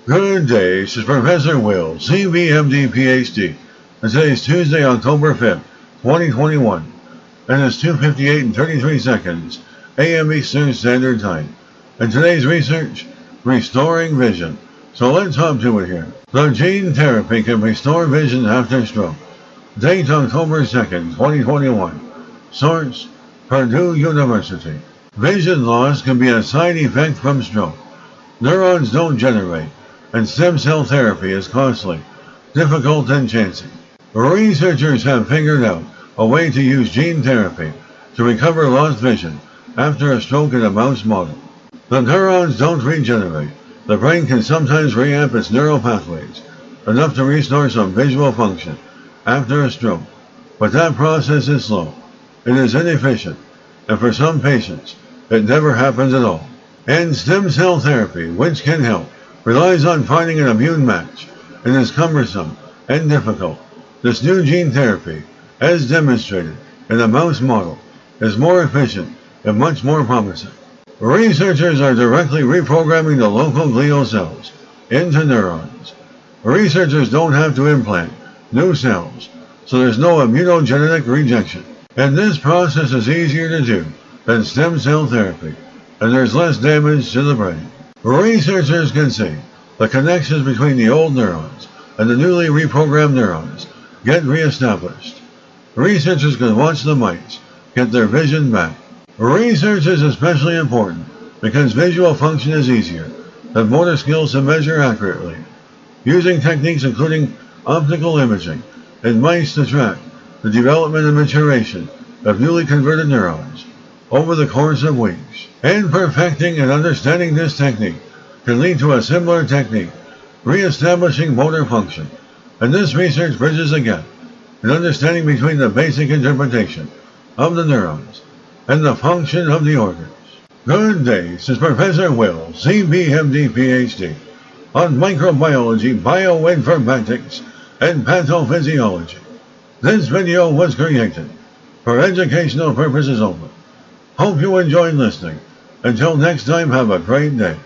Good day, this is Professor Will, CBMD PhD, and today is Tuesday, October 5th, 2021, and it's 2:58 and 33 seconds, AM Eastern Standard Time. And today's research, restoring vision. So let's hop to it here. The gene therapy can restore vision after stroke. Date October 2nd, 2021. Source, Purdue University. Vision loss can be a side effect from stroke. Neurons don't generate, and stem cell therapy is costly, difficult, and chancy. Researchers have figured out a way to use gene therapy to recover lost vision after a stroke in a mouse model. The neurons don't regenerate. The brain can sometimes reamp its neural pathways, enough to restore some visual function after a stroke, but that process is slow. It is inefficient, and for some patients, it never happens at all. And stem cell therapy, which can help, relies on finding an immune match and is cumbersome and difficult. This new gene therapy, as demonstrated in a mouse model, is more efficient and much more promising. Researchers are directly reprogramming the local glial cells into neurons. Researchers don't have to implant new cells, so there's no immunogenic rejection. And this process is easier to do than stem cell therapy, and there's less damage to the brain. Researchers can see the connections between the old neurons and the newly reprogrammed neurons get reestablished. Researchers can watch the mice get their vision back. Research is especially important because visual function is easier than motor skills to measure accurately, using techniques including optical imaging in mice to track the development and maturation of newly converted neurons over the course of weeks. And perfecting and understanding this technique can lead to a similar technique, re-establishing motor function. And this research bridges the gap in understanding between the basic interpretation of the neurons and the function of the organs. Good day, this is Professor Will, CBMD PhD, on microbiology, bioinformatics, and pathophysiology. This video was created for educational purposes only. Hope you enjoyed listening. Until next time, have a great day.